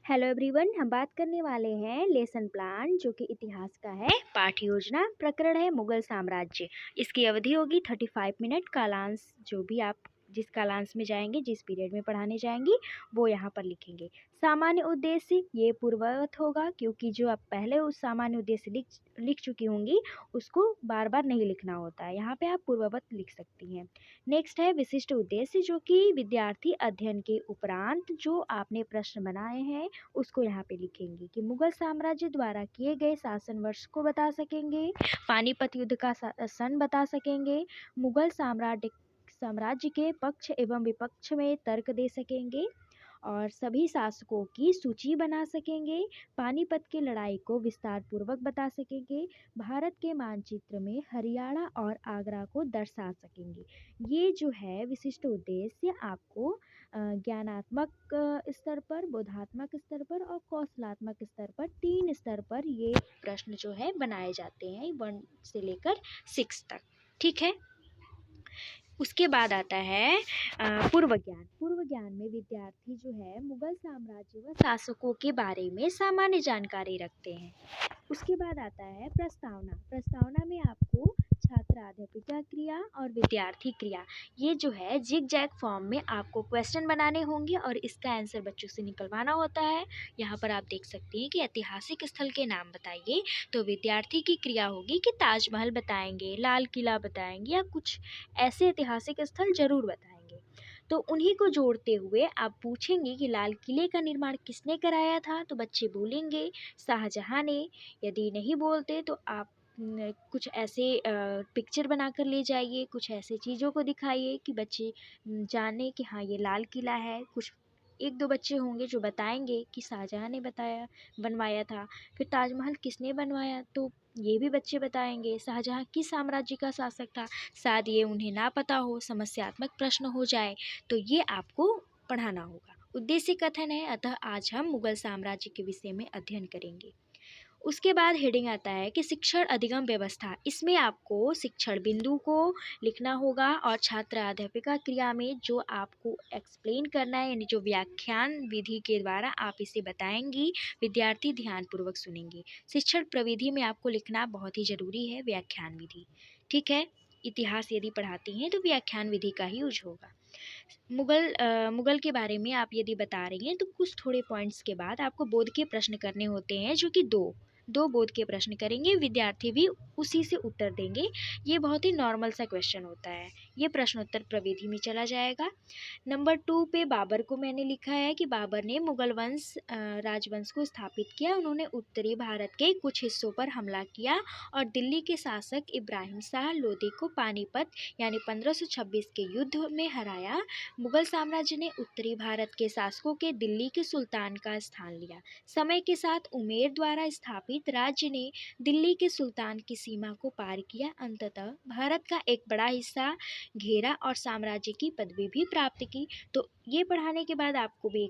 Hello everyone, हम बात करने वाले हैं लेसन प्लान जो कि इतिहास का है। पाठ्य योजना प्रकरण है मुगल साम्राज्य। इसकी अवधि होगी 35 मिनट। कालांश जो भी आप जिस कालांश में जाएंगे, जिस पीरियड में पढ़ाने जाएंगी, वो यहाँ पर लिखेंगे। सामान्य उद्देश्य ये पूर्ववत होगा, क्योंकि जो आप पहले उस सामान्य उद्देश्य लिख चुकी होंगी उसको बार बार नहीं लिखना होता है। यहाँ पे आप पूर्ववत लिख सकती हैं। नेक्स्ट है विशिष्ट उद्देश्य, जो कि विद्यार्थी अध्ययन के उपरांत जो आपने प्रश्न बनाए हैं उसको यहाँ पे लिखेंगे कि मुगल साम्राज्य द्वारा किए गए शासन वर्ष को बता सकेंगे, पानीपत युद्ध का सन बता सकेंगे, मुगल साम्राज्य के पक्ष एवं विपक्ष में तर्क दे सकेंगे और सभी शासकों की सूची बना सकेंगे, पानीपत की लड़ाई को विस्तार पूर्वक बता सकेंगे, भारत के मानचित्र में हरियाणा और आगरा को दर्शा सकेंगे। ये जो है विशिष्ट उद्देश्य आपको ज्ञानात्मक स्तर पर, बोधात्मक स्तर पर और कौशलात्मक स्तर पर, 3 स्तर पर ये प्रश्न जो है बनाए जाते हैं 1 से लेकर 6 तक। ठीक है। उसके बाद आता है पूर्व ज्ञान। पूर्व ज्ञान में विद्यार्थी जो है मुगल साम्राज्य व शासकों के बारे में सामान्य जानकारी रखते हैं। उसके बाद आता है प्रस्तावना। प्रस्तावना में आपको छात्र अध्यापिका क्रिया और विद्यार्थी क्रिया, ये जो है जिग जैग फॉर्म में आपको क्वेश्चन बनाने होंगे और इसका आंसर बच्चों से निकलवाना होता है। यहाँ पर आप देख सकते हैं कि ऐतिहासिक स्थल के नाम बताइए। तो विद्यार्थी की क्रिया होगी कि ताजमहल बताएंगे, लाल किला बताएंगे या कुछ ऐसे ऐतिहासिक स्थल जरूर बताएंगे। तो उन्हीं को जोड़ते हुए आप पूछेंगे कि लाल किले का निर्माण किसने कराया था, तो बच्चे बोलेंगे शाहजहां ने। यदि नहीं बोलते तो आप कुछ ऐसे पिक्चर बनाकर ले जाइए, कुछ ऐसे चीज़ों को दिखाइए कि बच्चे जाने कि हाँ ये लाल किला है। कुछ 1-2 बच्चे होंगे जो बताएंगे कि शाहजहां ने बताया बनवाया था। फिर ताजमहल किसने बनवाया, तो ये भी बच्चे बताएंगे। शाहजहां किस साम्राज्य का शासक था, शायद ये उन्हें ना पता हो, समस्यात्मक प्रश्न हो जाए, तो ये आपको पढ़ाना होगा। उद्देश्य कथन है, अतः आज हम मुगल साम्राज्य के विषय में अध्ययन करेंगे। उसके बाद हेडिंग आता है कि शिक्षण अधिगम व्यवस्था। इसमें आपको शिक्षण बिंदु को लिखना होगा और छात्र अध्यापिका क्रिया में जो आपको एक्सप्लेन करना है, यानी जो व्याख्यान विधि के द्वारा आप इसे बताएंगी, विद्यार्थी ध्यानपूर्वक सुनेंगे। शिक्षण प्रविधि में आपको लिखना बहुत ही जरूरी है व्याख्यान विधि। ठीक है। इतिहास यदि पढ़ाती हैं तो व्याख्यान विधि का ही यूज होगा। मुगल के बारे में आप यदि बता रही हैं तो कुछ थोड़े पॉइंट्स के बाद आपको बोध के प्रश्न करने होते हैं, जो कि दो बोध के प्रश्न करेंगे। विद्यार्थी भी उसी से उत्तर देंगे। ये बहुत ही नॉर्मल सा क्वेश्चन होता है। ये प्रश्नोत्तर प्रविधि में चला जाएगा। नंबर 2 पे बाबर को मैंने लिखा है कि बाबर ने मुगल राजवंश को स्थापित किया। उन्होंने उत्तरी भारत के कुछ हिस्सों पर हमला किया और दिल्ली के शासक इब्राहिम शाह लोदी को पानीपत यानी 1526 के युद्ध में हराया। मुगल साम्राज्य ने उत्तरी भारत के शासकों के दिल्ली के सुल्तान का स्थान लिया। समय के साथ उमेर द्वारा स्थापित राज्य ने दिल्ली के सुल्तान की सीमा को पार किया। अंततः भारत का एक बड़ा हिस्सा घेरा और साम्राज्य की पदवी भी प्राप्त की। तो ये पढ़ाने के बाद आपको भी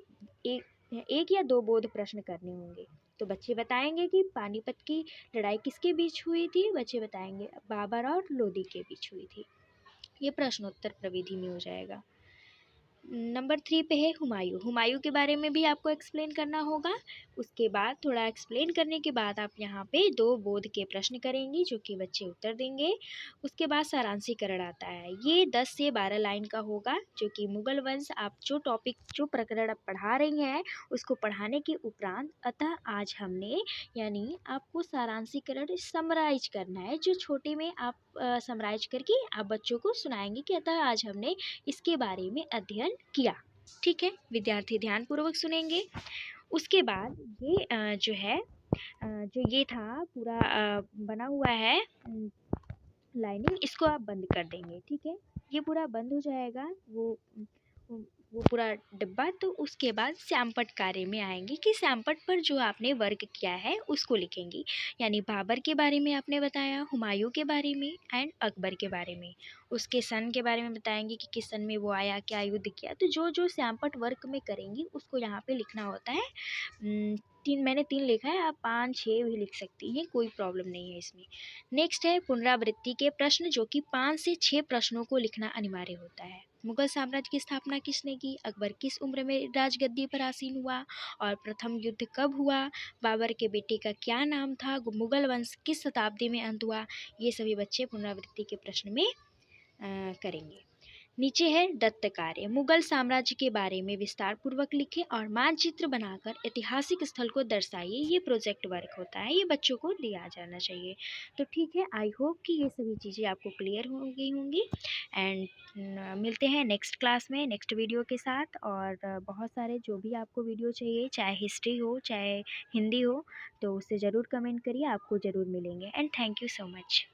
एक या 2 बोध प्रश्न करने होंगे। तो बच्चे बताएंगे कि पानीपत की लड़ाई किसके बीच हुई थी, बच्चे बताएंगे बाबर और लोदी के बीच हुई थी। ये प्रश्नोत्तर प्रविधि में हो जाएगा। नंबर 3 पे है हुमायूं। हुमायूं के बारे में भी आपको एक्सप्लेन करना होगा। उसके बाद थोड़ा एक्सप्लेन करने के बाद आप यहाँ पे 2 बोध के प्रश्न करेंगी, जो कि बच्चे उत्तर देंगे। उसके बाद सारांशीकरण आता है। ये 10 से 12 लाइन का होगा, जो कि मुगल वंश आप जो प्रकरण आप पढ़ा रही हैं उसको पढ़ाने के उपरांत अतः आज हमने, यानी आपको सारांशीकरण समराइज करना है। जो छोटे में आप समराइज करके आप बच्चों को सुनाएंगे कि अतः आज हमने इसके बारे में अध्ययन किया। ठीक है। विद्यार्थी ध्यानपूर्वक सुनेंगे। उसके बाद ये जो है जो ये था पूरा बना हुआ है लाइनिंग, इसको आप बंद कर देंगे। ठीक है। ये पूरा बंद हो जाएगा वो पूरा डिब्बा। तो उसके बाद श्यामपट्ट कार्य में आएंगे कि श्यामपट्ट पर जो आपने वर्क किया है उसको लिखेंगी। यानी बाबर के बारे में आपने बताया, हुमायूं के बारे में एंड अकबर के बारे में। उसके सन के बारे में बताएंगे कि किस सन में वो आया, क्या युद्ध किया। तो जो जो श्यामपट्ट वर्क में करेंगी उसको यहाँ पे लिखना होता है। मैंने 3 लिखा है, आप 5, 6 भी लिख सकती हैं, कोई प्रॉब्लम नहीं है इसमें। नेक्स्ट है पुनरावृत्ति के प्रश्न, जो कि 5 से 6 प्रश्नों को लिखना अनिवार्य होता है। मुगल साम्राज्य की स्थापना किसने की? अकबर किस उम्र में राजगद्दी पर आसीन हुआ? और प्रथम युद्ध कब हुआ? बाबर के बेटे का क्या नाम था? मुगल वंश किस शताब्दी में अंत हुआ? ये सभी बच्चे पुनरावृत्ति के प्रश्न में करेंगे। नीचे है दत्त कार्य। मुगल साम्राज्य के बारे में विस्तार पूर्वक लिखें और मानचित्र बनाकर ऐतिहासिक स्थल को दर्शाइए। ये प्रोजेक्ट वर्क होता है, ये बच्चों को दिया जाना चाहिए। तो ठीक है, आई होप कि ये सभी चीज़ें आपको क्लियर हो गई होंगी। एंड मिलते हैं नेक्स्ट क्लास में नेक्स्ट वीडियो के साथ। और बहुत सारे जो भी आपको वीडियो चाहिए, चाहे हिस्ट्री हो चाहे हिंदी हो, तो उसे ज़रूर कमेंट करिए, आपको ज़रूर मिलेंगे। And thank you so much.